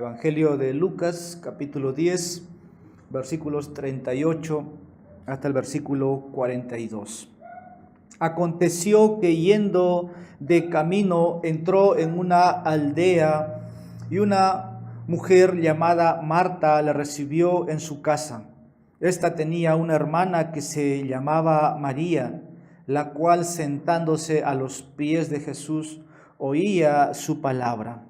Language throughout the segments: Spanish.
Evangelio de Lucas, capítulo 10, versículos 38 hasta el versículo 42. Aconteció que yendo de camino entró en una aldea y una mujer llamada Marta le recibió en su casa. Esta tenía una hermana que se llamaba María, la cual sentándose a los pies de Jesús oía su palabra.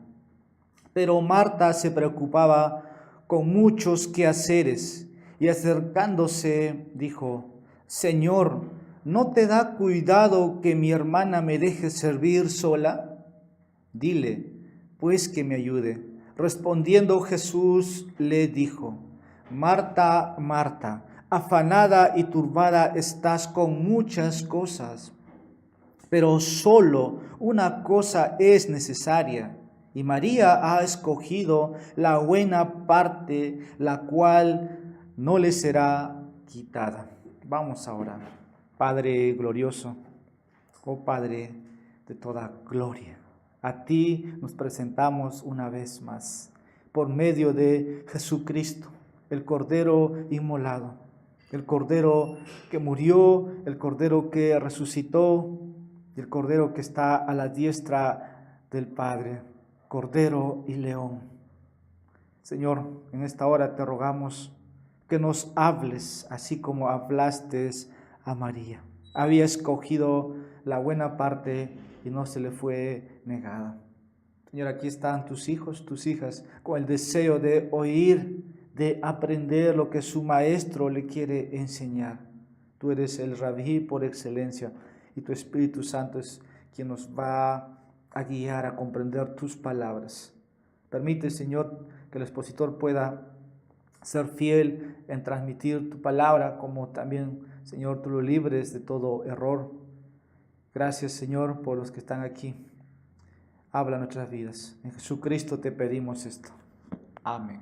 Pero Marta se preocupaba con muchos quehaceres y acercándose dijo: Señor, ¿no te da cuidado que mi hermana me deje servir sola? Dile, pues, que me ayude. Respondiendo Jesús le dijo: Marta, Marta, afanada y turbada estás con muchas cosas, pero solo una cosa es necesaria. Y María ha escogido la buena parte, la cual no le será quitada. Vamos a orar. Padre glorioso, oh Padre de toda gloria, a ti nos presentamos una vez más, por medio de Jesucristo, el Cordero inmolado, el Cordero que murió, el Cordero que resucitó, y el Cordero que está a la diestra del Padre. Cordero y león. Señor, en esta hora te rogamos que nos hables así como hablaste a María. Había escogido la buena parte y no se le fue negada. Señor, aquí están tus hijos, tus hijas, con el deseo de oír, de aprender lo que su maestro le quiere enseñar. Tú eres el rabí por excelencia y tu Espíritu Santo es quien nos va a guiar a comprender tus palabras. Permite, Señor, que el expositor pueda ser fiel en transmitir tu palabra, como también, Señor, tú lo libres de todo error. Gracias, Señor, por los que están aquí. Habla nuestras vidas. En Jesucristo te pedimos esto. Amén.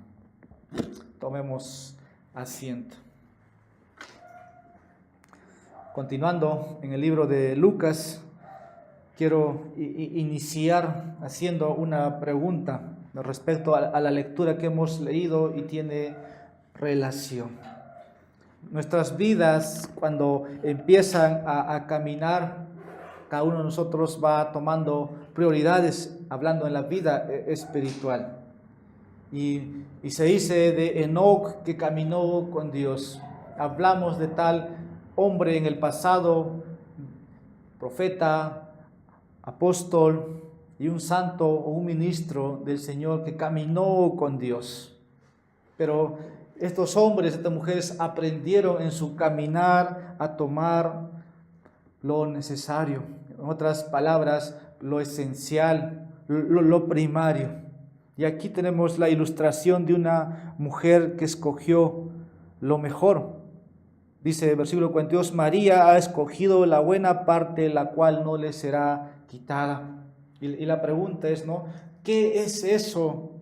Tomemos asiento. Continuando en el libro de Lucas, quiero iniciar haciendo una pregunta respecto a la lectura que hemos leído y tiene relación. Nuestras vidas, cuando empiezan a caminar, cada uno de nosotros va tomando prioridades, hablando en la vida espiritual. Y se dice de Enoc que caminó con Dios. Hablamos de tal hombre en el pasado, profeta, apóstol y un santo o un ministro del Señor que caminó con Dios. Pero estos hombres, estas mujeres aprendieron en su caminar a tomar lo necesario, en otras palabras, lo esencial, lo primario. Y aquí tenemos la ilustración de una mujer que escogió lo mejor. Dice el versículo 42, María ha escogido la buena parte, la cual no le será quitada. Y la pregunta es, ¿no? ¿Qué es eso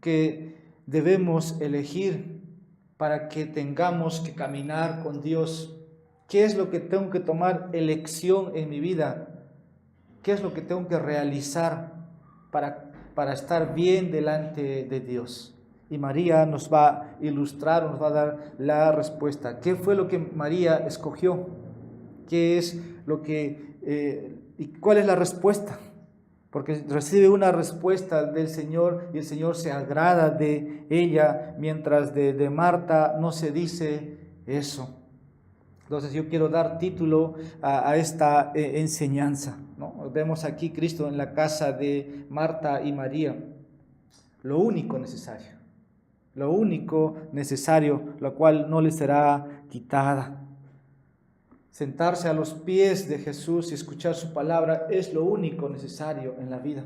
que debemos elegir para que tengamos que caminar con Dios? ¿Qué es lo que tengo que tomar elección en mi vida? ¿Qué es lo que tengo que realizar para estar bien delante de Dios? Y María nos va a ilustrar, nos va a dar la respuesta. ¿Qué fue lo que María escogió? ¿Qué es lo que y cuál es la respuesta? Porque recibe una respuesta del Señor y el Señor se agrada de ella, mientras de Marta no se dice eso. Entonces yo quiero dar título a esta enseñanza, ¿no? Vemos aquí Cristo en la casa de Marta y María. Lo único necesario, la cual no le será quitada. Sentarse a los pies de Jesús y escuchar su palabra es lo único necesario en la vida.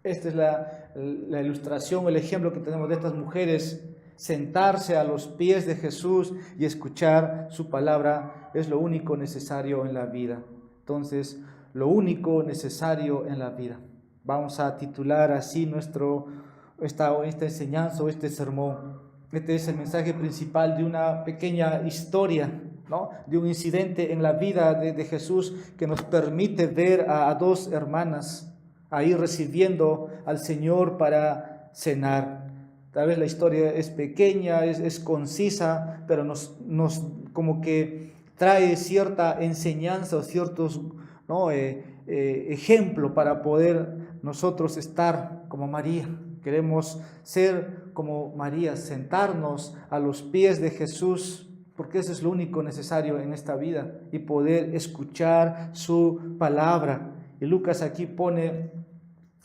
Esta es la ilustración, el ejemplo que tenemos de estas mujeres. Sentarse a los pies de Jesús y escuchar su palabra es lo único necesario en la vida. Entonces, lo único necesario en la vida. Vamos a titular así esta enseñanza o este sermón. Este es el mensaje principal de una pequeña historia, ¿no? De un incidente en la vida de Jesús que nos permite ver a dos hermanas ahí recibiendo al Señor para cenar. Tal vez la historia es pequeña, es concisa, pero nos como que trae cierta enseñanza o ciertos, ¿no? Ejemplo para poder nosotros estar como María. Queremos ser como María, sentarnos a los pies de Jesús, porque eso es lo único necesario en esta vida, y poder escuchar su palabra. Y Lucas aquí pone,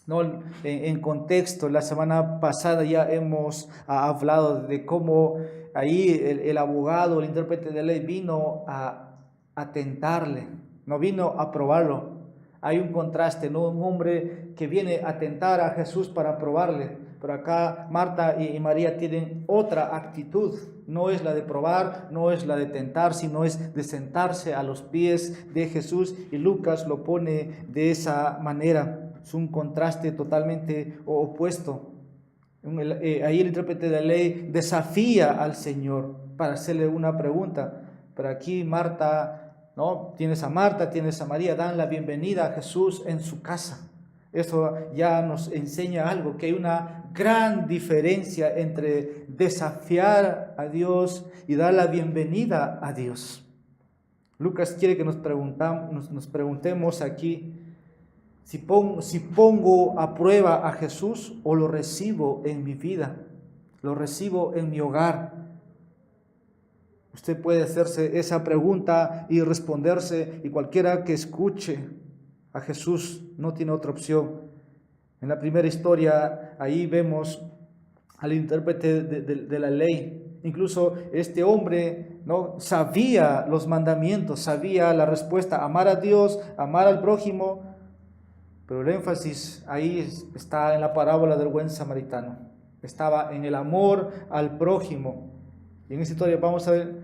¿no?, en contexto. La semana pasada ya hemos hablado de cómo ahí el abogado, el intérprete de ley vino a tentarle, no vino a probarlo. Hay un contraste, ¿no? Un hombre que viene a tentar a Jesús para probarle, pero acá Marta y María tienen otra actitud. No es la de probar, no es la de tentar, sino es de sentarse a los pies de Jesús, y Lucas lo pone de esa manera. Es un contraste totalmente opuesto. Ahí el intérprete de la ley desafía al Señor para hacerle una pregunta. Pero aquí Marta, ¿no? Tienes a Marta, tienes a María, dan la bienvenida a Jesús en su casa. Eso ya nos enseña algo, que hay una gran diferencia entre desafiar a Dios y dar la bienvenida a Dios. Lucas quiere que nos preguntemos aquí, si pongo a prueba a Jesús o lo recibo en mi vida, lo recibo en mi hogar. Usted puede hacerse esa pregunta y responderse, y cualquiera que escuche a Jesús no tiene otra opción. En la primera historia, ahí vemos al intérprete de la ley. Incluso este hombre, ¿no?, sabía los mandamientos, sabía la respuesta: amar a Dios, amar al prójimo. Pero el énfasis ahí está en la parábola del buen samaritano. Estaba en el amor al prójimo. Y en esta historia vamos a ver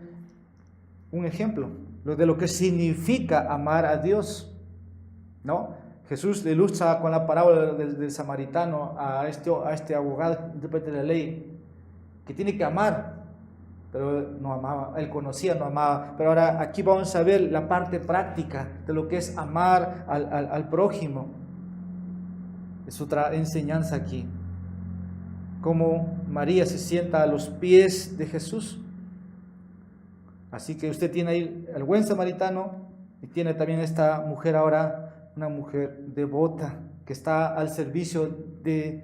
un ejemplo de lo que significa amar a Dios, ¿no? Jesús le ilustra con la parábola del samaritano a este abogado, intérprete de la ley, que tiene que amar, pero no amaba. Él conocía, no amaba. Pero ahora aquí vamos a ver la parte práctica de lo que es amar al prójimo. Es otra enseñanza aquí. Cómo María se sienta a los pies de Jesús. Así que usted tiene ahí al buen samaritano y tiene también esta mujer ahora, una mujer devota que está al servicio de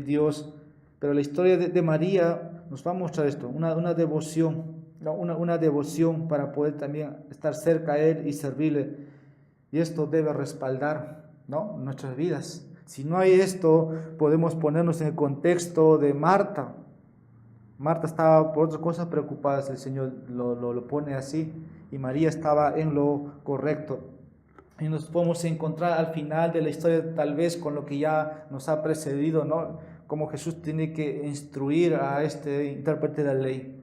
Dios. Pero la historia de María nos va a mostrar esto, una devoción, una devoción para poder también estar cerca a Él y servirle. Y esto debe respaldar, ¿no?, nuestras vidas. Si no hay esto, podemos ponernos en el contexto de Marta. Marta estaba por otras cosas preocupada, el Señor lo pone así, y María estaba en lo correcto. Y nos podemos encontrar al final de la historia tal vez con lo que ya nos ha precedido, ¿no?, como Jesús tiene que instruir a este intérprete de la ley.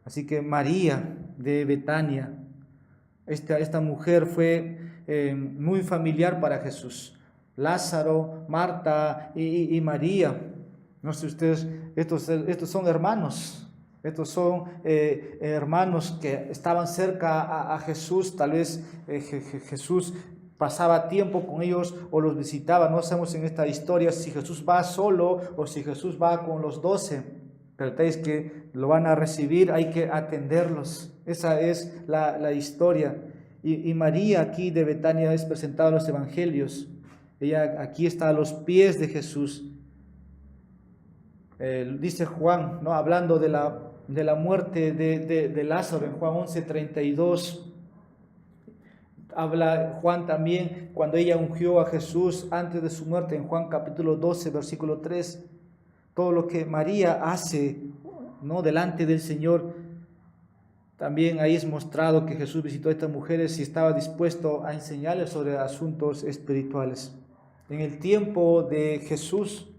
Así que María de Betania, esta mujer fue muy familiar para Jesús. Lázaro, Marta y María. No sé ustedes, estos son hermanos. Estos son hermanos que estaban cerca a Jesús. Tal vez Jesús pasaba tiempo con ellos o los visitaba. No sabemos en esta historia si Jesús va solo o si Jesús va con los 12. Pero es que lo van a recibir, hay que atenderlos. Esa es la historia. Y María aquí de Betania es presentada en los evangelios. Ella aquí está a los pies de Jesús. Dice Juan, ¿no?, hablando de la muerte de Lázaro en Juan 11:32. Habla Juan también cuando ella ungió a Jesús antes de su muerte en Juan capítulo 12, versículo 3. Todo lo que María hace, ¿no?, delante del Señor. También ahí es mostrado que Jesús visitó a estas mujeres y estaba dispuesto a enseñarles sobre asuntos espirituales. En el tiempo de Jesús,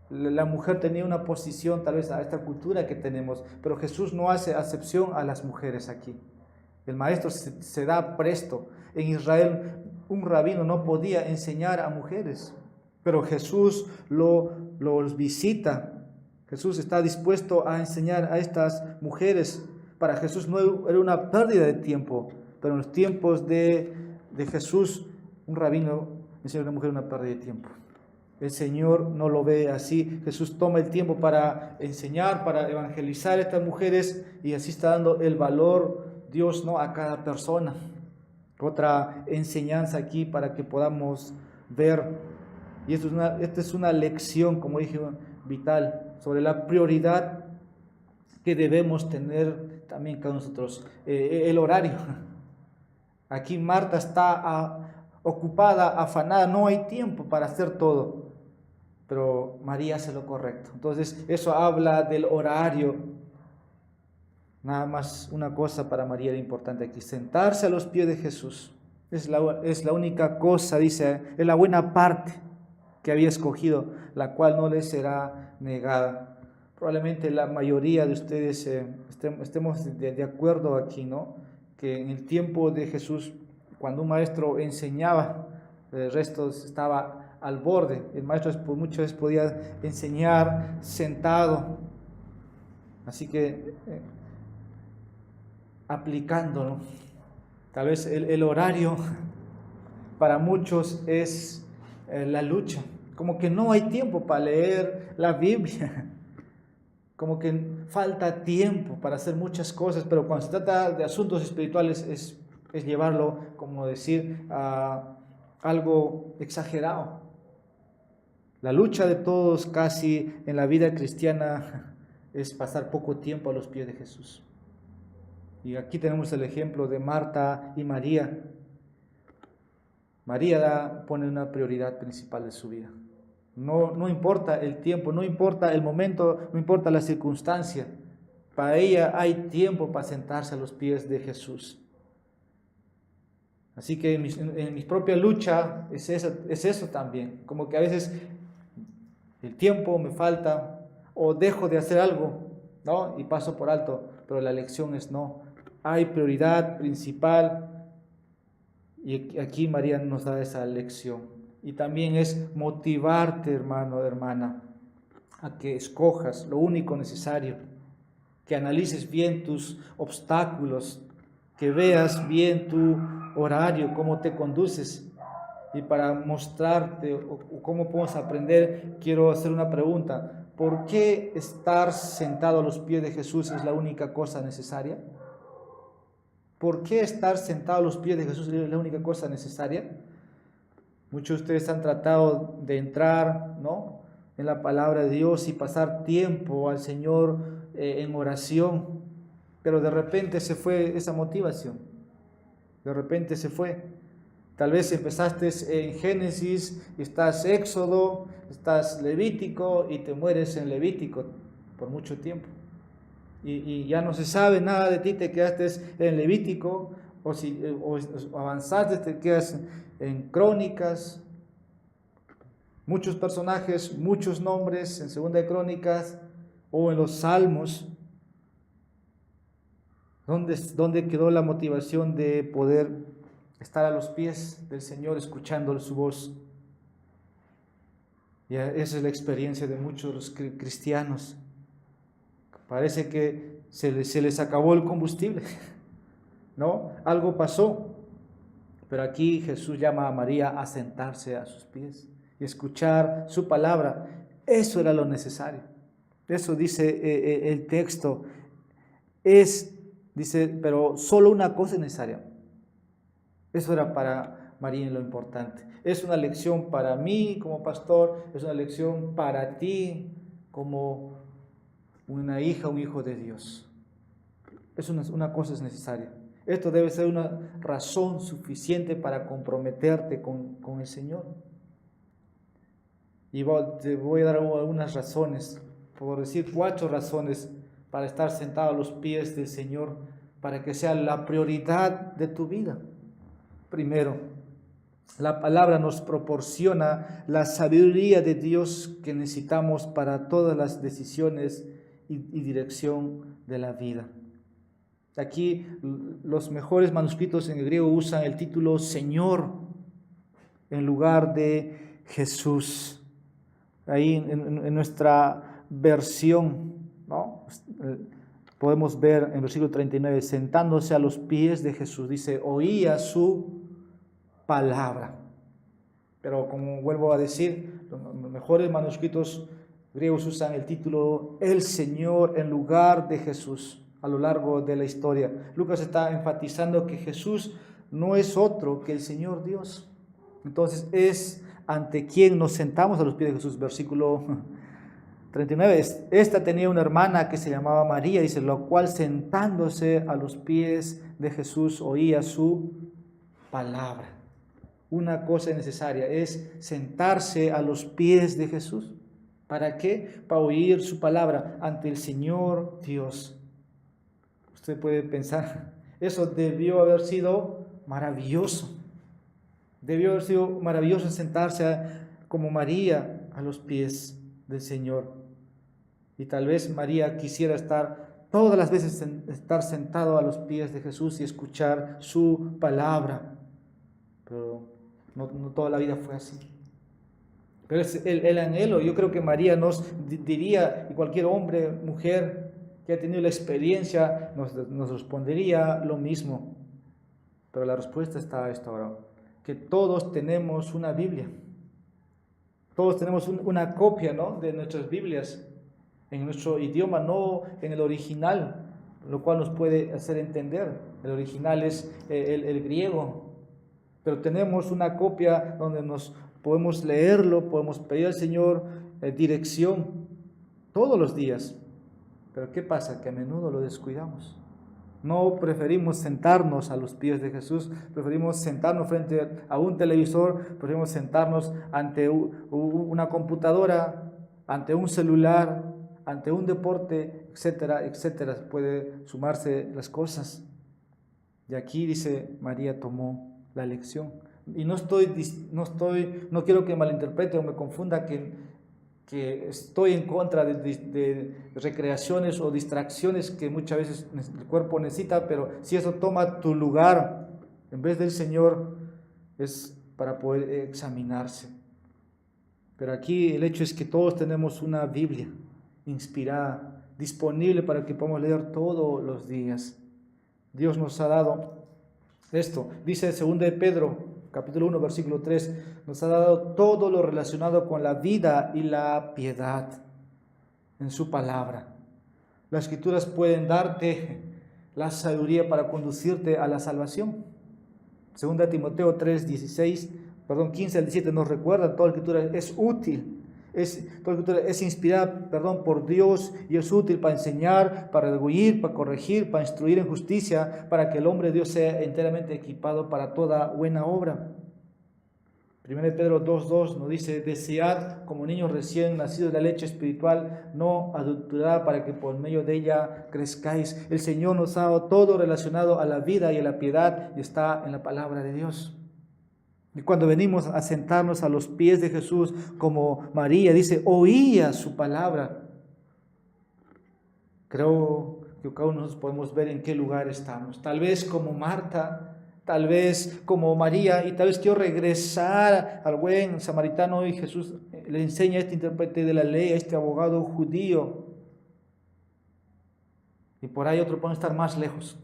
la mujer tenía una posición tal vez a esta cultura que tenemos, pero Jesús no hace acepción a las mujeres aquí. El maestro se da presto. En Israel un rabino no podía enseñar a mujeres, pero Jesús los visita. Jesús está dispuesto a enseñar a estas mujeres. Para Jesús no era una pérdida de tiempo, pero en los tiempos de Jesús un rabino enseña a una mujer una pérdida de tiempo. El Señor no lo ve así. Jesús toma el tiempo para enseñar, para evangelizar a estas mujeres, y así está dando el valor Dios, ¿no?, a cada persona. Otra enseñanza aquí para que podamos ver, y esta es una lección, como dije, vital, sobre la prioridad que debemos tener también cada nosotros. El horario. Aquí Marta está ocupada, afanada, no hay tiempo para hacer todo, pero María hace lo correcto. Entonces eso habla del horario. Nada más una cosa para María era importante aquí: sentarse a los pies de Jesús. Es la única cosa, dice, es la buena parte que había escogido, la cual no le será negada. Probablemente la mayoría de ustedes estemos de acuerdo aquí, ¿no?, que en el tiempo de Jesús, cuando un maestro enseñaba, el resto estaba al borde. El maestro muchas veces podía enseñar sentado. Así que aplicándolo, tal vez el horario para muchos es la lucha. Como que no hay tiempo para leer la Biblia. Como que falta tiempo para hacer muchas cosas, pero cuando se trata de asuntos espirituales es llevarlo, como decir, a algo exagerado. La lucha de todos casi en la vida cristiana es pasar poco tiempo a los pies de Jesús. Y aquí tenemos el ejemplo de Marta y María. María pone una prioridad principal de su vida. No importa el tiempo, no importa el momento, no importa la circunstancia. Para ella hay tiempo para sentarse a los pies de Jesús. Así que en mi propia lucha es eso también. Como que a veces el tiempo me falta o dejo de hacer algo, ¿no?, y paso por alto. Pero la lección es no. Hay prioridad principal. Y aquí María nos da esa lección. Y también es motivarte, hermano, hermana, a que escojas lo único necesario, que analices bien tus obstáculos, que veas bien tu horario, cómo te conduces. Y para mostrarte cómo podemos aprender, quiero hacer una pregunta. ¿Por qué estar sentado a los pies de Jesús es la única cosa necesaria? ¿Por qué estar sentado a los pies de Jesús es la única cosa necesaria? Muchos de ustedes han tratado de entrar, ¿no?, en la palabra de Dios y pasar tiempo al Señor en oración, pero de repente se fue esa motivación. De repente se fue. Tal vez empezaste en Génesis, estás Éxodo, estás Levítico y te mueres en Levítico por mucho tiempo. Y ya no se sabe nada de ti, te quedaste en Levítico, o avanzaste, te quedas en Crónicas, muchos personajes, muchos nombres en Segunda de Crónicas o en los Salmos. ¿Dónde quedó la motivación de poder estar a los pies del Señor escuchando su voz? Y esa es la experiencia de muchos de los cristianos. Parece que se les acabó el combustible, ¿no? Algo pasó. Pero aquí Jesús llama a María a sentarse a sus pies y escuchar su palabra. Eso era lo necesario. Eso dice el texto. Dice, pero solo una cosa es necesaria. Eso era para María lo importante. Es una lección para mí como pastor, es una lección para ti como una hija, un hijo de Dios. Una cosa es necesaria. Esto debe ser una razón suficiente para comprometerte con el Señor. Y te voy a dar algunas razones, por decir 4 razones para estar sentado a los pies del Señor, para que sea la prioridad de tu vida. Primero, la palabra nos proporciona la sabiduría de Dios que necesitamos para todas las decisiones y dirección de la vida. Aquí los mejores manuscritos en el griego usan el título Señor en lugar de Jesús. Ahí en nuestra versión, ¿no?, podemos ver en el versículo 39, sentándose a los pies de Jesús, dice, oía su palabra. Pero como vuelvo a decir, los mejores manuscritos griegos usan el título El Señor en lugar de Jesús a lo largo de la historia. Lucas está enfatizando que Jesús no es otro que el Señor Dios. Entonces es ante quien nos sentamos a los pies de Jesús. Versículo 39. Esta tenía una hermana que se llamaba María, dice, la cual sentándose a los pies de Jesús oía su palabra. Una cosa necesaria es sentarse a los pies de Jesús. ¿Para qué? Para oír su palabra ante el Señor Dios. Usted puede pensar, eso debió haber sido maravilloso. Debió haber sido maravilloso sentarse como María a los pies del Señor. Y tal vez María quisiera estar todas las veces estar sentado a los pies de Jesús y escuchar su palabra. Pero no toda la vida fue así. Pero es el anhelo. Yo creo que María nos diría, y cualquier hombre, mujer que ha tenido la experiencia, nos respondería lo mismo. Pero la respuesta está a esta hora, que todos tenemos una Biblia. Todos tenemos una copia, ¿no?, de nuestras Biblias en nuestro idioma, no en el original, lo cual nos puede hacer entender. El original es el griego, pero tenemos una copia donde nos podemos leerlo, podemos pedir al Señor dirección todos los días. Pero ¿qué pasa? Que a menudo lo descuidamos. No preferimos sentarnos a los pies de Jesús, preferimos sentarnos frente a un televisor, preferimos sentarnos ante una computadora, ante un celular, ante un deporte, etcétera, etcétera. Puede sumarse las cosas. Y aquí dice, María tomó la lección. Y no quiero que malinterprete o me confunda que estoy en contra de recreaciones o distracciones que muchas veces el cuerpo necesita, pero si eso toma tu lugar en vez del Señor, es para poder examinarse. Pero aquí el hecho es que todos tenemos una Biblia inspirada, disponible para que podamos leer todos los días. Dios nos ha dado esto. Dice 2 de Pedro, capítulo 1, versículo 3, nos ha dado todo lo relacionado con la vida y la piedad en su palabra. Las Escrituras pueden darte la sabiduría para conducirte a la salvación. 2 Timoteo 3, 15 al 17 nos recuerda, toda la Escritura es útil. Toda la Escritura es inspirada, por Dios, y es útil para enseñar, para redarguir, para corregir, para instruir en justicia, para que el hombre de Dios sea enteramente equipado para toda buena obra. 1 Pedro 2:2 nos dice, desead como niños recién nacidos de la leche espiritual, no adulterada, para que por medio de ella crezcáis. El Señor nos ha dado todo relacionado a la vida y a la piedad, y está en la palabra de Dios. Y cuando venimos a sentarnos a los pies de Jesús, como María dice, oía su palabra. Creo que cada uno de nosotros podemos ver en qué lugar estamos. Tal vez como Marta, tal vez como María, y tal vez quiero regresar al buen samaritano, y Jesús le enseña a este intérprete de la ley, a este abogado judío. Y por ahí otro puede estar más lejos.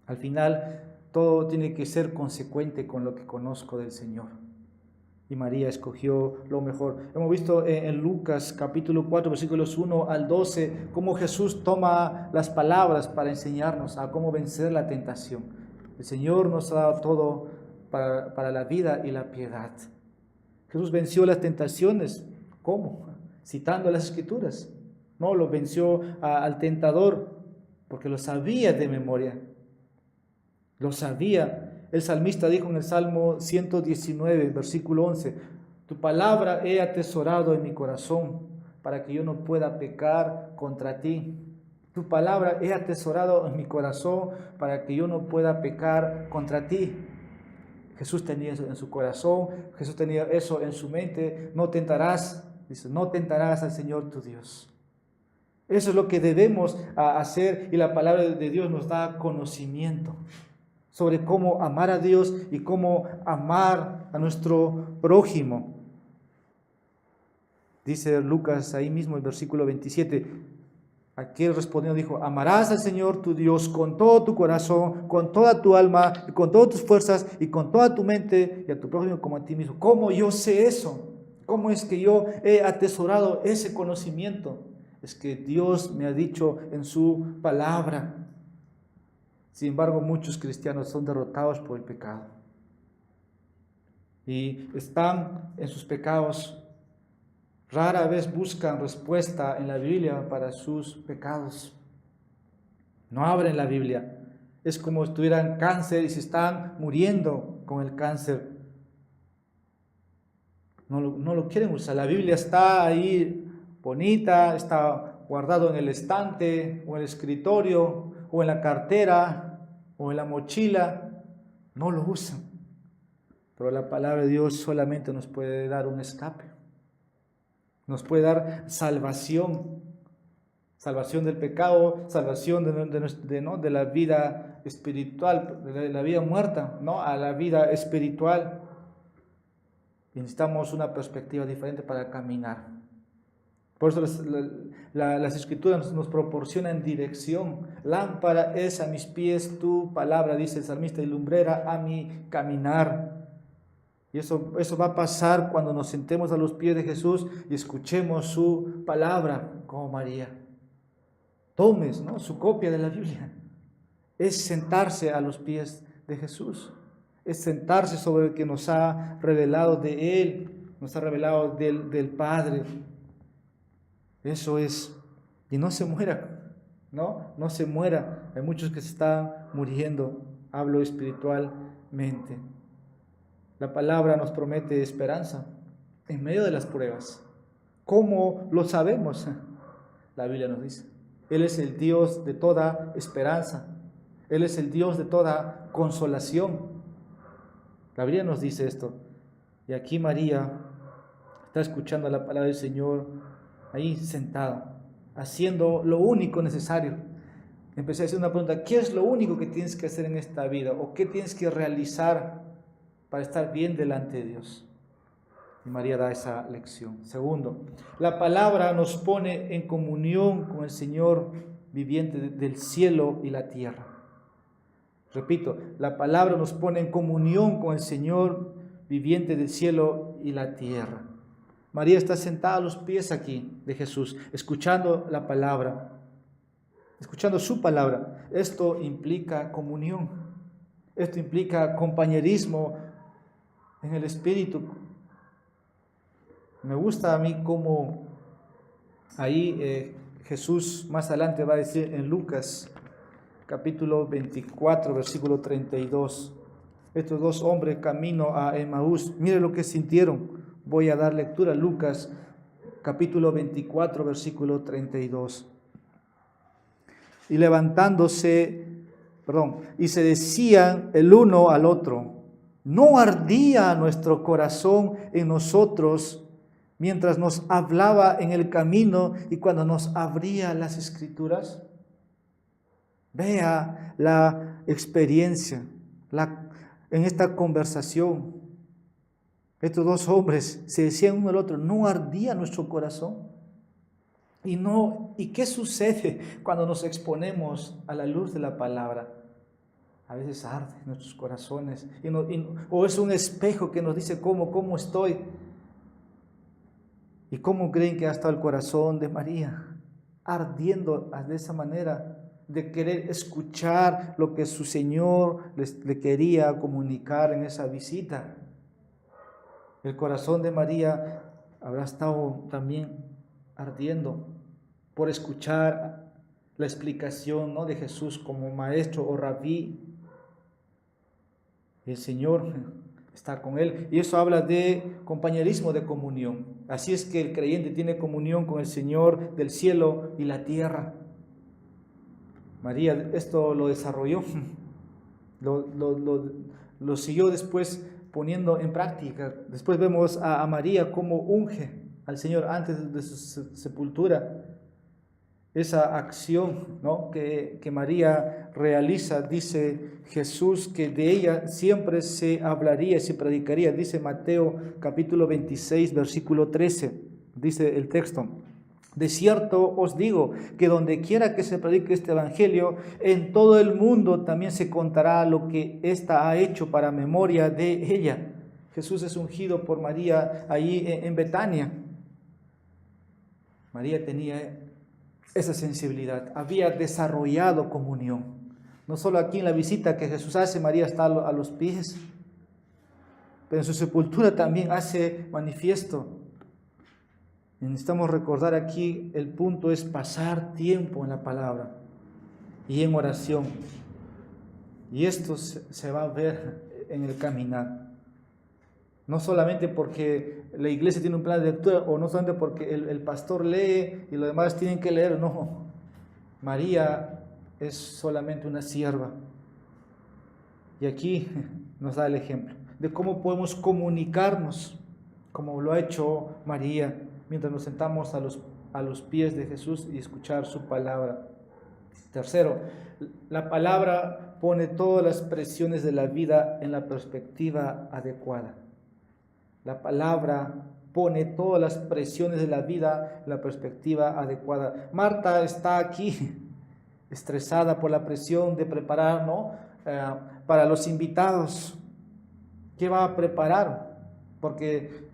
Al final, todo tiene que ser consecuente con lo que conozco del Señor. Y María escogió lo mejor. Hemos visto en Lucas capítulo 4, versículos 1 al 12, cómo Jesús toma las palabras para enseñarnos a cómo vencer la tentación. El Señor nos ha dado todo para la vida y la piedad. Jesús venció las tentaciones. ¿Cómo? Citando las Escrituras. No, lo venció al tentador porque lo sabía de memoria. Lo sabía. El salmista dijo en el Salmo 119, versículo 11, tu palabra he atesorado en mi corazón para que yo no pueda pecar contra ti. Tu palabra he atesorado en mi corazón para que yo no pueda pecar contra ti. Jesús tenía eso en su corazón, Jesús tenía eso en su mente. No tentarás, dice, no tentarás al Señor tu Dios. Eso es lo que debemos hacer, y la palabra de Dios nos da conocimiento sobre cómo amar a Dios y cómo amar a nuestro prójimo. Dice Lucas ahí mismo, el versículo 27, Aquel respondió, dijo, amarás al Señor tu Dios con todo tu corazón, con toda tu alma, y con todas tus fuerzas, y con toda tu mente, y a tu prójimo como a ti mismo. ¿Cómo yo sé eso? ¿Cómo es que yo he atesorado ese conocimiento? Es que Dios me ha dicho en su palabra. Sin embargo, muchos cristianos son derrotados por el pecado. Y están en sus pecados. Rara vez buscan respuesta en la Biblia para sus pecados. No abren la Biblia. Es como si tuvieran cáncer y se están muriendo con el cáncer. No lo quieren usar. La Biblia está ahí bonita, está guardado en el estante o en el escritorio o en la cartera o en la mochila. No lo usan. Pero la palabra de Dios solamente nos puede dar un escape. Nos puede dar salvación, salvación del pecado, salvación de la vida espiritual, de la vida muerta, ¿no? A la vida espiritual. Y necesitamos una perspectiva diferente para caminar. Por eso las Escrituras nos proporcionan dirección. Lámpara es a mis pies tu palabra, dice el salmista, y lumbrera a mi caminar. Y eso va a pasar cuando nos sentemos a los pies de Jesús y escuchemos su palabra, como María. Tomes, ¿no?, su copia de la Biblia. Es sentarse a los pies de Jesús. Es sentarse sobre el que nos ha revelado de Él, nos ha revelado del Padre. Eso es. Y no se muera, ¿no? No se muera. Hay muchos que se están muriendo. Hablo espiritualmente. La palabra nos promete esperanza en medio de las pruebas. ¿Cómo lo sabemos? La Biblia nos dice. Él es el Dios de toda esperanza. Él es el Dios de toda consolación. La Biblia nos dice esto. Y aquí María está escuchando la palabra del Señor, ahí sentada, haciendo lo único necesario. Empecé a hacer una pregunta: ¿qué es lo único que tienes que hacer en esta vida? ¿O qué tienes que realizar para estar bien delante de Dios? Y María da esa lección. Segundo, la palabra nos pone en comunión con el Señor viviente del cielo y la tierra. Repito, la palabra nos pone en comunión con el Señor viviente del cielo y la tierra. María está sentada a los pies aquí de Jesús, escuchando la palabra, escuchando su palabra. Esto implica comunión, esto implica compañerismo en el Espíritu. Me gusta a mí cómo ahí Jesús más adelante va a decir en Lucas capítulo 24, versículo 32. Estos dos hombres camino a Emaús, mire lo que sintieron. Voy a dar lectura, Lucas capítulo 24, versículo 32. Y levantándose, y se decían el uno al otro: ¿no ardía nuestro corazón en nosotros mientras nos hablaba en el camino y cuando nos abría las Escrituras? Vea la experiencia en esta conversación. Estos dos hombres se decían uno al otro: ¿no ardía nuestro corazón? ¿Y qué sucede cuando nos exponemos a la luz de la palabra? A veces arde nuestros corazones o es un espejo que nos dice cómo estoy. ¿Y cómo creen que ha estado el corazón de María? Ardiendo de esa manera, de querer escuchar lo que su Señor le quería comunicar en esa visita. El corazón de María habrá estado también ardiendo por escuchar la explicación, ¿no?, de Jesús como maestro o rabí. El Señor está con él, y eso habla de compañerismo, de comunión. Así es que el creyente tiene comunión con el Señor del cielo y la tierra. María esto lo desarrolló, lo siguió después poniendo en práctica. Después vemos a María como unge al Señor antes de su sepultura. Esa acción, ¿no?, que María realiza, dice Jesús que de ella siempre se hablaría, se predicaría. Dice Mateo capítulo 26, versículo 13, dice el texto: De cierto os digo que donde quiera que se predique este evangelio, en todo el mundo también se contará lo que ésta ha hecho para memoria de ella. Jesús es ungido por María allí en Betania. María tenía esa sensibilidad, había desarrollado comunión. No solo aquí en la visita que Jesús hace, María está a los pies, pero en su sepultura también hace manifiesto. Necesitamos recordar aquí, el punto es pasar tiempo en la palabra y en oración. Y esto se va a ver en el caminar. No solamente porque la iglesia tiene un plan de lectura, o no solamente porque el pastor lee y los demás tienen que leer, no. María es solamente una sierva. Y aquí nos da el ejemplo de cómo podemos comunicarnos, como lo ha hecho María, mientras nos sentamos a los pies de Jesús y escuchar su palabra. Tercero, la palabra pone todas las presiones de la vida en la perspectiva adecuada. La palabra pone todas las presiones de la vida en la perspectiva adecuada. Marta está aquí, estresada por la presión de preparar, para los invitados. ¿Qué va a preparar? Porque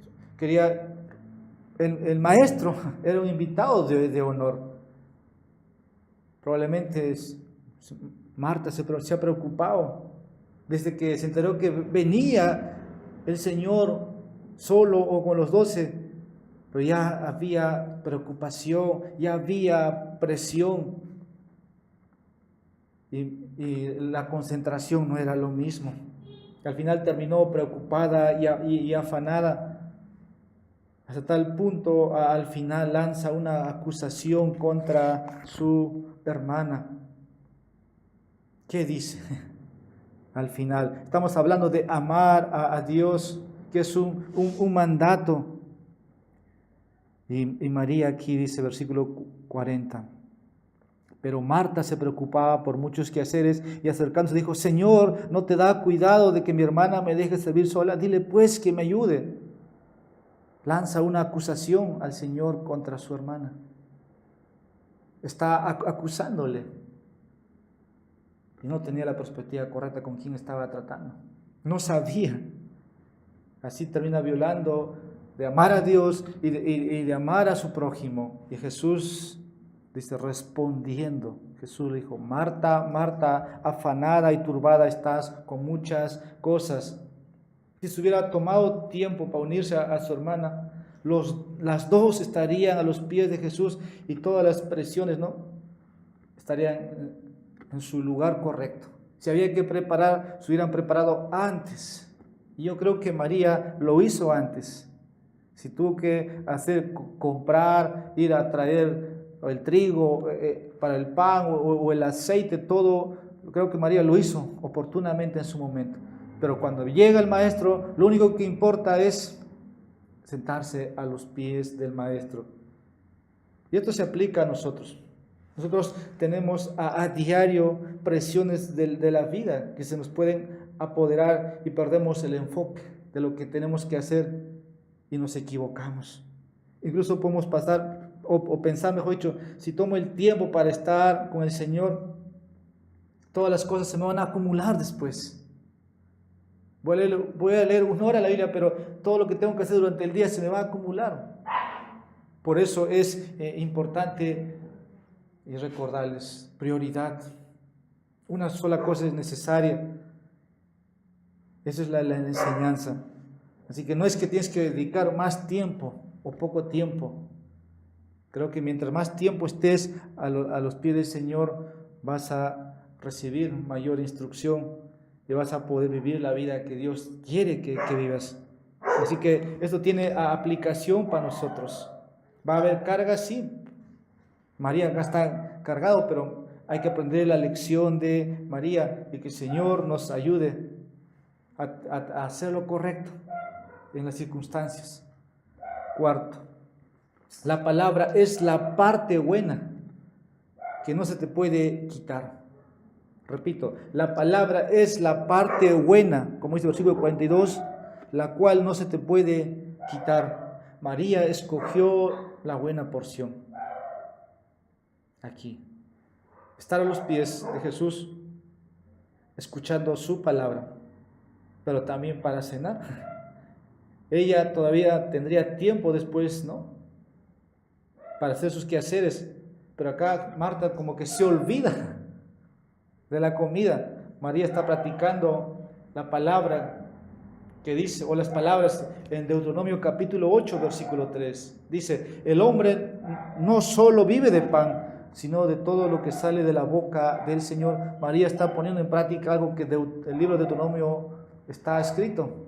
el maestro era un invitado de honor. Probablemente Marta se ha preocupado desde que se enteró que venía el Señor solo o con los 12, pero ya había preocupación, ya había presión y la concentración no era lo mismo. Al final terminó preocupada y afanada. Hasta tal punto, al final lanza una acusación contra su hermana. ¿Qué dice? Al final, estamos hablando de amar a Dios, que es un mandato. Y María aquí dice, versículo 40. Pero Marta se preocupaba por muchos quehaceres y acercándose dijo, Señor, ¿no te da cuidado de que mi hermana me deje servir sola? Dile pues que me ayude. Lanza una acusación al Señor contra su hermana. Está acusándole. Y no tenía la perspectiva correcta con quién estaba tratando. No sabía. Así termina violando de amar a Dios y de amar a su prójimo. Y Jesús dice, respondiendo, Jesús le dijo, Marta, Marta, afanada y turbada estás con muchas cosas. Si se hubiera tomado tiempo para unirse a su hermana, las dos estarían a los pies de Jesús y todas las presiones, estarían en su lugar correcto. Si había que preparar, se hubieran preparado antes. Y yo creo que María lo hizo antes. Si tuvo que comprar, ir a traer el trigo para el pan o el aceite, todo, creo que María lo hizo oportunamente en su momento. Pero cuando llega el maestro, lo único que importa es sentarse a los pies del maestro. Y esto se aplica a nosotros. Nosotros tenemos a diario presiones de la vida que se nos pueden apoderar y perdemos el enfoque de lo que tenemos que hacer y nos equivocamos. Incluso podemos pasar o pensar, mejor dicho, si tomo el tiempo para estar con el Señor, todas las cosas se me van a acumular después. Voy a leer 1 hora la Biblia, pero todo lo que tengo que hacer durante el día se me va a acumular. Por eso es importante y recordarles, prioridad. Una sola cosa es necesaria. Esa es la enseñanza. Así que no es que tienes que dedicar más tiempo o poco tiempo. Creo que mientras más tiempo estés a los pies del Señor, vas a recibir mayor instrucción y vas a poder vivir la vida que Dios quiere que vivas. Así que esto tiene aplicación para nosotros. ¿Va a haber carga? Sí. María acá está cargado, pero hay que aprender la lección de María y que el Señor nos ayude a hacer lo correcto en las circunstancias. Cuarto, la palabra es la parte buena que no se te puede quitar. Repito, la palabra es la parte buena, como dice el versículo 42, la cual no se te puede quitar. María escogió la buena porción. aquí. Estar a los pies de Jesús, escuchando su palabra, pero también para cenar. Ella todavía tendría tiempo después, ¿no?, para hacer sus quehaceres, pero acá Marta como que se olvida de la comida. María está practicando la palabra que dice, o las palabras en Deuteronomio capítulo 8, versículo 3. Dice, el hombre no solo vive de pan, sino de todo lo que sale de la boca del Señor. María está poniendo en práctica algo que el libro de Deuteronomio está escrito.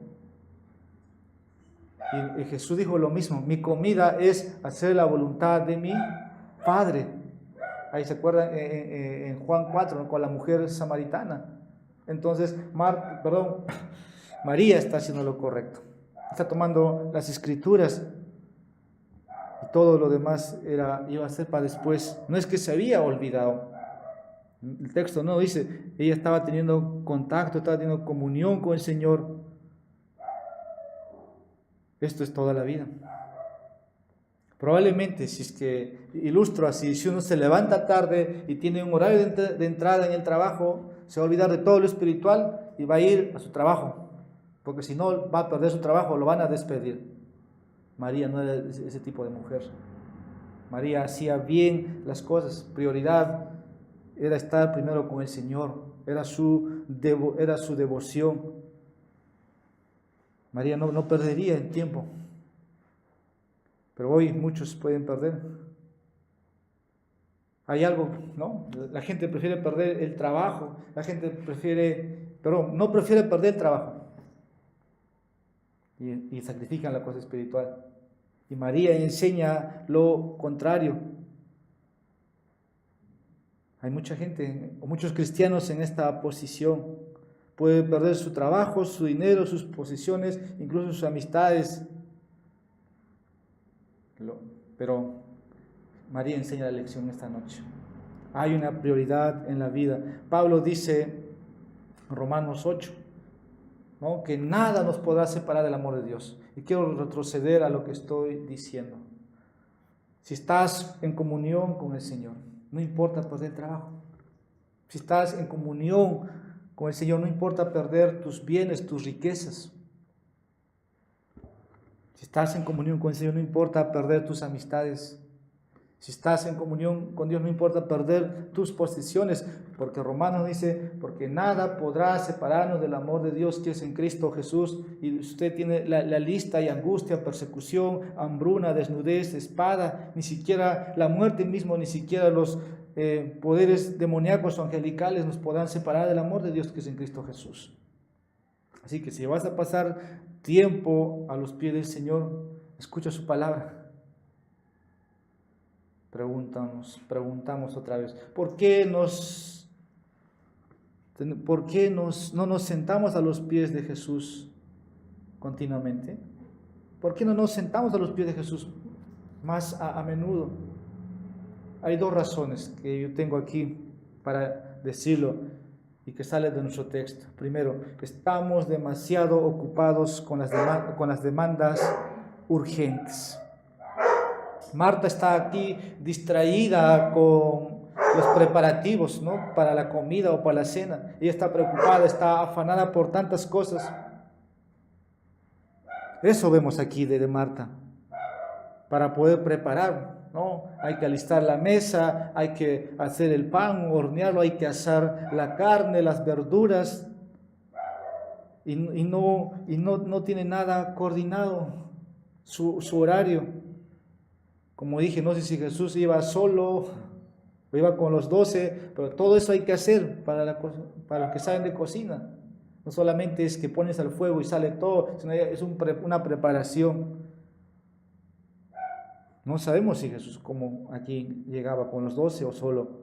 Y Jesús dijo lo mismo, mi comida es hacer la voluntad de mi Padre. Ahí se acuerdan en Juan 4, ¿no?, con la mujer samaritana. Entonces, María está haciendo lo correcto. Está tomando las escrituras y todo lo demás iba a ser para después. No es que se había olvidado. El texto no dice, ella estaba teniendo contacto, estaba teniendo comunión con el Señor. Esto es toda la vida. Probablemente, si es que ilustro así, si uno se levanta tarde y tiene un horario de entrada en el trabajo, se va a olvidar de todo lo espiritual y va a ir a su trabajo, porque si no va a perder su trabajo, lo van a despedir. María no era ese tipo de mujer. María hacía bien las cosas, prioridad era estar primero con el Señor, era su devoción. María no perdería el tiempo, pero hoy muchos pueden perder. Hay algo, ¿no? La gente prefiere perder el trabajo, no prefiere perder el trabajo y sacrifican la cosa espiritual. Y María enseña lo contrario. Hay mucha gente, o muchos cristianos en esta posición. Puede perder su trabajo, su dinero, sus posesiones, incluso sus amistades. Pero María enseña la lección esta noche. Hay una prioridad en la vida. Pablo dice en Romanos 8, ¿no?, que nada nos podrá separar del amor de Dios. Y quiero retroceder a lo que estoy diciendo. Si estás en comunión con el Señor, no importa perder el trabajo. Si estás en comunión con el Señor, no importa perder tus bienes, tus riquezas. Si estás en comunión con el Señor, no importa perder tus amistades. Si estás en comunión con Dios, no importa perder tus posesiones, porque Romanos dice, porque nada podrá separarnos del amor de Dios que es en Cristo Jesús. Y usted tiene la lista: y angustia, persecución, hambruna, desnudez, espada, ni siquiera la muerte mismo, ni siquiera los poderes demoníacos o angelicales nos podrán separar del amor de Dios que es en Cristo Jesús. Así que si vas a pasar tiempo a los pies del Señor, escucha su palabra. Preguntamos otra vez, ¿por qué no nos sentamos a los pies de Jesús continuamente? ¿Por qué no nos sentamos a los pies de Jesús más a menudo? Hay dos razones que yo tengo aquí para decirlo y que sale de nuestro texto. Primero, estamos demasiado ocupados con las demandas urgentes. Marta está aquí distraída con los preparativos, ¿no?, para la comida o para la cena. Ella está preocupada, está afanada por tantas cosas. Eso vemos aquí de Marta. Para poder preparar, ¿no?, hay que alistar la mesa, hay que hacer el pan, hornearlo, hay que asar la carne, las verduras. Y no tiene nada coordinado su horario. Como dije, no sé si Jesús iba solo o iba con los 12, pero todo eso hay que hacer para los que saben de cocina. No solamente es que pones al fuego y sale todo, sino es una preparación. No sabemos si Jesús, como aquí, llegaba con los 12 o solo.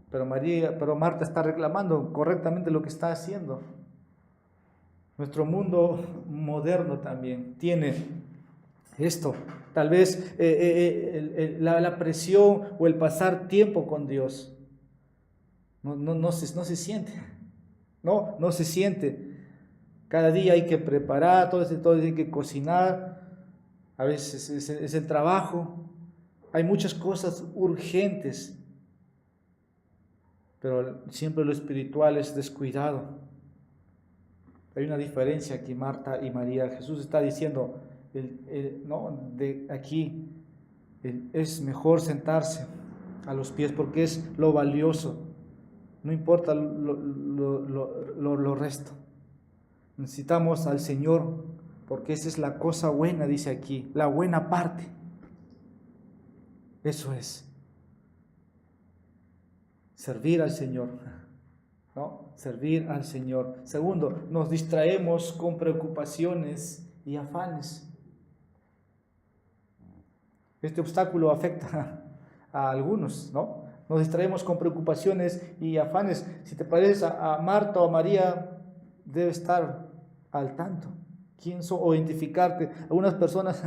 Pero Marta está reclamando correctamente lo que está haciendo. Nuestro mundo moderno también tiene esto. Tal vez la presión o el pasar tiempo con Dios no se siente. No se siente. Cada día hay que preparar, todo hay que cocinar. A veces es el trabajo. Hay muchas cosas urgentes, pero siempre lo espiritual es descuidado. Hay una diferencia aquí, Marta y María. Jesús está diciendo, no, de aquí es mejor sentarse a los pies porque es lo valioso. No importa lo resto. Necesitamos al Señor porque esa es la cosa buena, dice aquí, la buena parte. Eso es. Servir al Señor, ¿no? Servir al Señor. Segundo, nos distraemos con preocupaciones y afanes. Este obstáculo afecta a algunos, ¿no? Nos distraemos con preocupaciones y afanes. Si te pareces a Marta o a María, debe estar al tanto. ¿Quién son? O identificarte. Algunas personas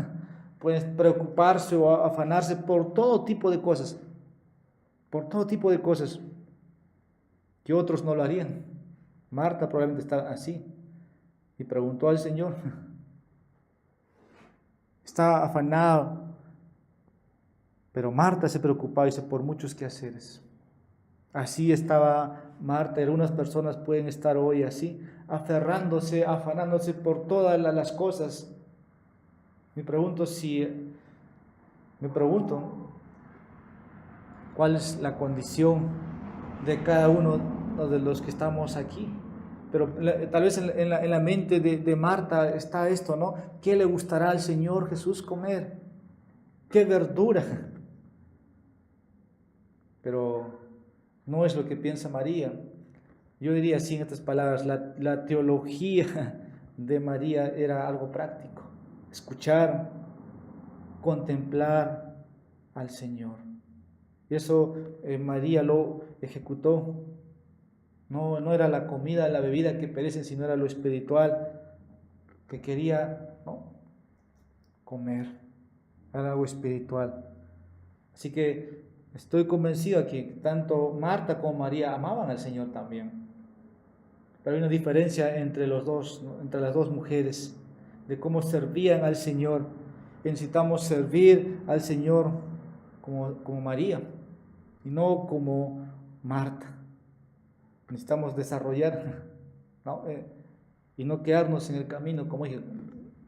pueden preocuparse o afanarse por todo tipo de cosas. Por todo tipo de cosas que otros no lo harían. Marta probablemente está así y preguntó al Señor. Está afanado, pero Marta se preocupaba, dice, por muchos quehaceres. Así estaba Marta. Algunas personas pueden estar hoy así, aferrándose, afanándose por todas las cosas. Me pregunto cuál es la condición de cada uno de los que estamos aquí. Pero tal vez en la mente de Marta está esto, ¿no? ¿Qué le gustará al Señor Jesús comer? ¿Qué verdura? Pero no es lo que piensa María. Yo diría así en estas palabras, la teología de María era algo práctico. Escuchar, contemplar al Señor. Y eso María lo ejecutó. No era la comida, la bebida que perecen, sino era lo espiritual que quería, ¿no?, comer. Era algo espiritual. Así que estoy convencido que tanto Marta como María amaban al Señor también. Pero hay una diferencia entre los dos, ¿no?, entre las dos mujeres, de cómo servían al Señor. Necesitamos servir al Señor como María y no como Marta. Necesitamos desarrollar, ¿no?, y no quedarnos en el camino. Como dije,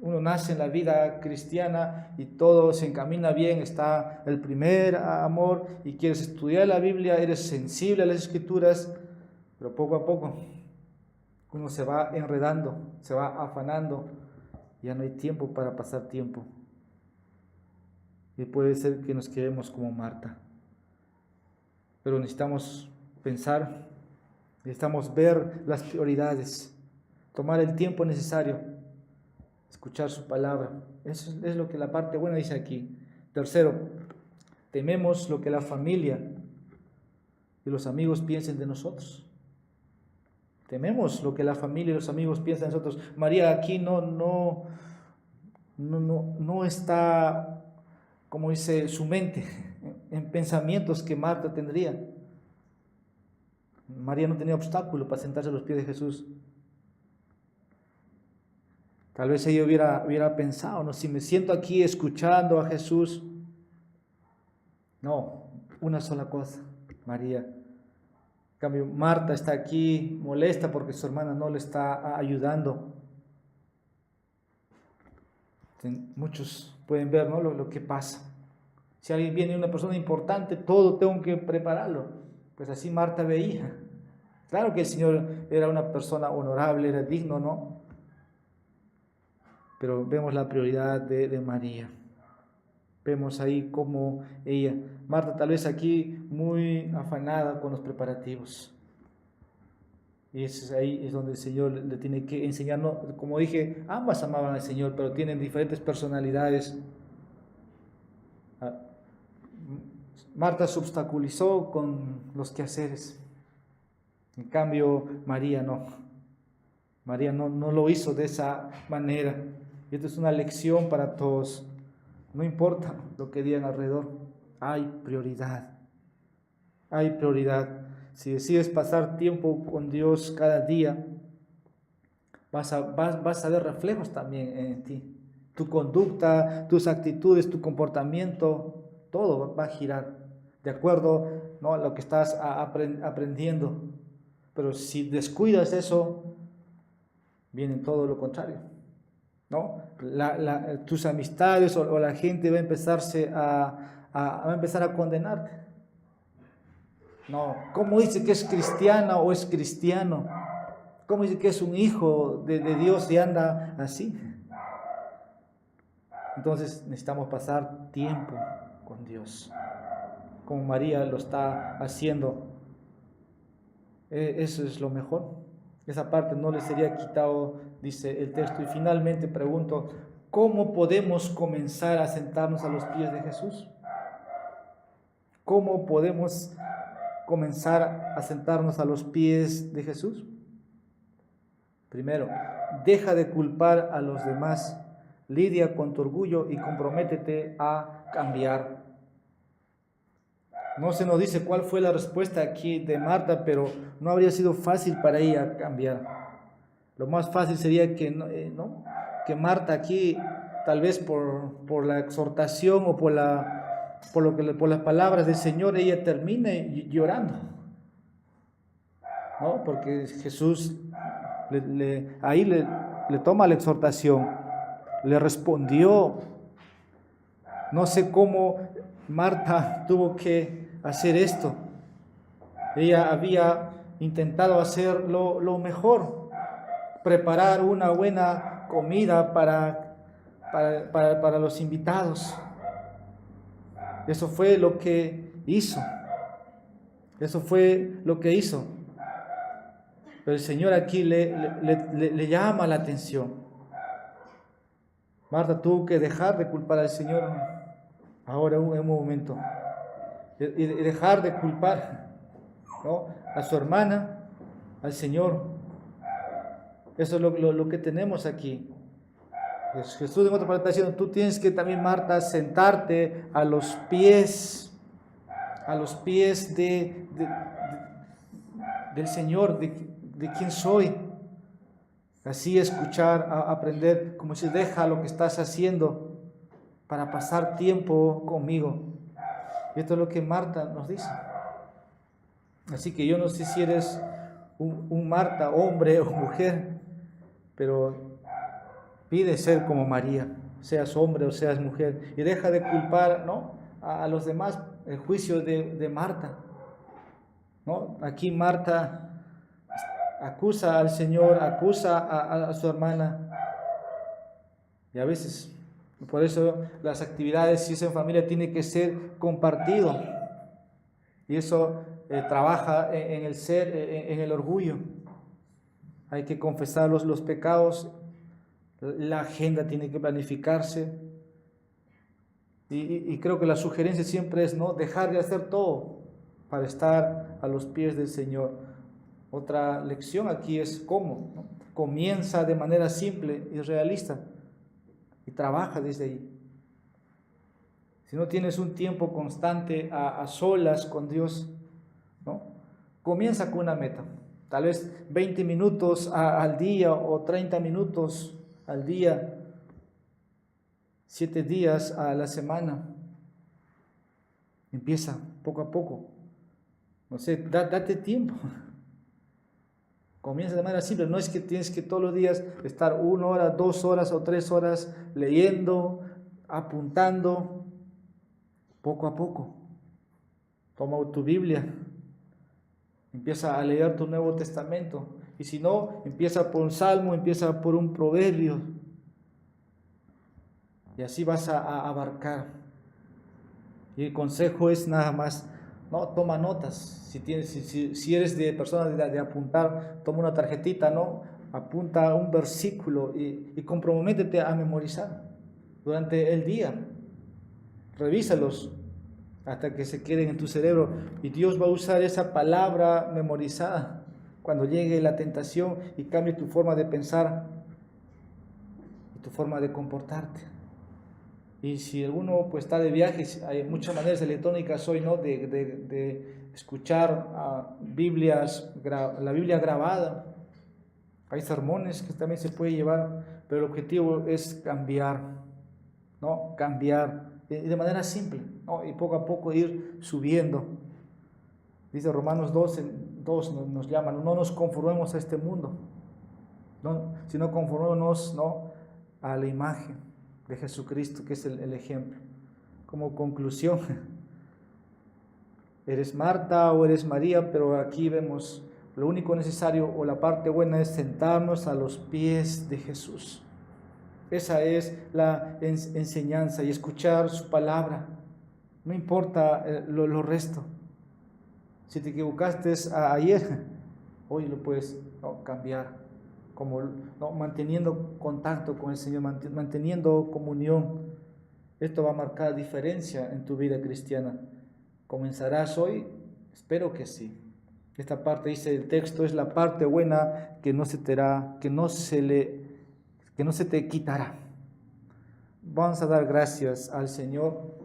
uno nace en la vida cristiana y todo se encamina bien, está el primer amor y quieres estudiar la Biblia, eres sensible a las Escrituras, pero poco a poco uno se va enredando, se va afanando, ya no hay tiempo para pasar tiempo. Y puede ser que nos quedemos como Marta. Pero necesitamos pensar, necesitamos ver las prioridades, tomar el tiempo necesario, escuchar su palabra. Eso es lo que la parte buena dice aquí. Tercero, tememos lo que la familia y los amigos piensen de nosotros. Tememos lo que la familia y los amigos piensan de nosotros. María aquí no está, como dice, su mente en pensamientos que Marta tendría. María no tenía obstáculo para sentarse a los pies de Jesús. Tal vez ella hubiera pensado, ¿no?, si me siento aquí escuchando a Jesús. No, una sola cosa, María. En cambio, Marta está aquí molesta porque su hermana no le está ayudando. Muchos pueden ver, ¿no?, lo que pasa. Si alguien viene, una persona importante, todo tengo que prepararlo. Pues así Marta veía. Claro que el Señor era una persona honorable, era digno, ¿no? Pero vemos la prioridad de María. Vemos ahí cómo ella, Marta tal vez aquí muy afanada con los preparativos. Y ahí es donde el Señor le tiene que enseñar. No, como dije, ambas amaban al Señor, pero tienen diferentes personalidades. Marta se obstaculizó con los quehaceres. En cambio, María no. María no lo hizo de esa manera. Y esto es una lección para todos. No importa lo que digan alrededor, hay prioridad. Hay prioridad. Si decides pasar tiempo con Dios cada día, vas a ver reflejos también en ti. Tu conducta, tus actitudes, tu comportamiento todo va a girar de acuerdo, ¿no?, a lo que estás aprendiendo. Pero si descuidas eso, viene todo lo contrario, ¿no? Tus amistades o la gente va a empezar a condenarte. No, ¿cómo dice que es cristiana o es cristiano? ¿Cómo dice que es un hijo de Dios y anda así? Entonces necesitamos pasar tiempo con Dios, como María lo está haciendo. Eso es lo mejor. Esa parte no le sería quitado, dice el texto. Y finalmente pregunto, ¿cómo podemos comenzar a sentarnos a los pies de Jesús? ¿Cómo podemos comenzar a sentarnos a los pies de Jesús? Primero, deja de culpar a los demás, lidia con tu orgullo y comprométete a cambiar. No se nos dice cuál fue la respuesta aquí de Marta, pero no habría sido fácil para ella cambiar. Lo más fácil sería que Marta aquí, tal vez por la exhortación o por las palabras del Señor, ella termine llorando, ¿no? Porque Jesús ahí le toma la exhortación, le respondió. No sé cómo Marta tuvo que hacer esto. Ella había intentado hacer lo mejor, preparar una buena comida para los invitados. Eso fue lo que hizo. Eso fue lo que hizo. Pero el Señor aquí le llama la atención. Marta tuvo que dejar de culpar al Señor ahora en un momento. Y dejar de culpar, ¿no?, a su hermana, al Señor. Eso es lo que tenemos aquí. Jesús en otra parte está diciendo, tú tienes que también, Marta, sentarte a los pies del Señor, de quién soy. Así escuchar, aprender, como si deja lo que estás haciendo para pasar tiempo conmigo. Y esto es lo que Marta nos dice. Así que yo no sé si eres un Marta, hombre o mujer, pero pide ser como María, seas hombre o seas mujer, y deja de culpar, ¿no?, a los demás, el juicio de Marta, ¿no? Aquí Marta acusa al Señor, acusa a su hermana, y a veces, por eso las actividades, si es en familia, tiene que ser compartido, y eso trabaja en el ser, en el orgullo. Hay que confesar los pecados, la agenda tiene que planificarse, y creo que la sugerencia siempre es, ¿no?, dejar de hacer todo para estar a los pies del Señor. Otra lección aquí es cómo, ¿no? Comienza de manera simple y realista y trabaja desde ahí. Si no tienes un tiempo constante a solas con Dios, ¿no?, comienza con una meta, tal vez 20 minutos al día o 30 minutos al día, 7 días a la semana. Empieza poco a poco. No sé, date tiempo. Comienza de manera simple. No es que tienes que todos los días estar 1 hora, 2 horas o 3 horas leyendo, apuntando. Poco a poco. Toma tu Biblia. Empieza a leer tu Nuevo Testamento. Y si no, empieza por un salmo, empieza por un proverbio. Y así vas a abarcar. Y el consejo es nada más, no, toma notas. Si eres de persona de apuntar, toma una tarjetita, ¿no? Apunta un versículo y comprométete a memorizar durante el día. Revísalos hasta que se queden en tu cerebro. Y Dios va a usar esa palabra memorizada cuando llegue la tentación y cambie tu forma de pensar y tu forma de comportarte. Y si alguno pues está de viaje, hay muchas maneras electrónicas hoy, ¿no?, de escuchar la Biblia grabada. Hay sermones que también se puede llevar, pero el objetivo es cambiar, ¿no? Cambiar de manera simple. ¿no? Y poco a poco ir subiendo. Dice Romanos 12, 2 nos llaman, no nos conformemos a este mundo, ¿no? Sino conformémonos, ¿no?, a la imagen de Jesucristo, que es el ejemplo. Como conclusión, eres Marta o eres María, pero aquí vemos lo único necesario o la parte buena es sentarnos a los pies de Jesús. Esa es la enseñanza y escuchar su palabra. No importa lo resto. Si te equivocaste ayer, hoy lo puedes, ¿no?, cambiar, como, ¿no?, manteniendo contacto con el Señor, manteniendo comunión. Esto va a marcar diferencia en tu vida cristiana. ¿Comenzarás hoy? Espero que sí. Esta parte, dice el texto, es la parte buena que no se te quitará. Vamos a dar gracias al Señor.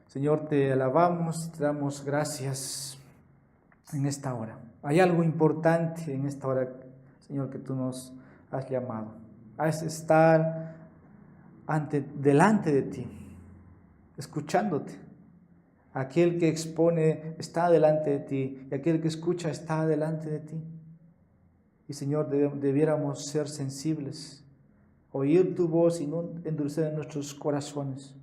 Señor, te alabamos, te damos gracias en esta hora. Hay algo importante en esta hora, Señor, que tú nos has llamado. A estar delante de ti, escuchándote. Aquel que expone está delante de ti y aquel que escucha está delante de ti. Y Señor, debiéramos ser sensibles, oír tu voz y no endurecer nuestros corazones.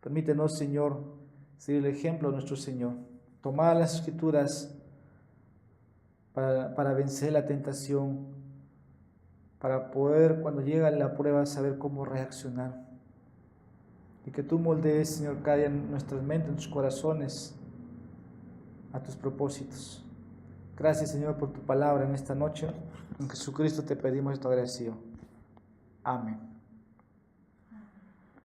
Permítenos, Señor, seguir el ejemplo de nuestro Señor. Tomar las Escrituras para vencer la tentación, para poder, cuando llega la prueba, saber cómo reaccionar. Y que tú moldees, Señor, cada día en nuestras mentes, en nuestros corazones, a tus propósitos. Gracias, Señor, por tu palabra en esta noche. En Jesucristo te pedimos esto agradecido. Amén.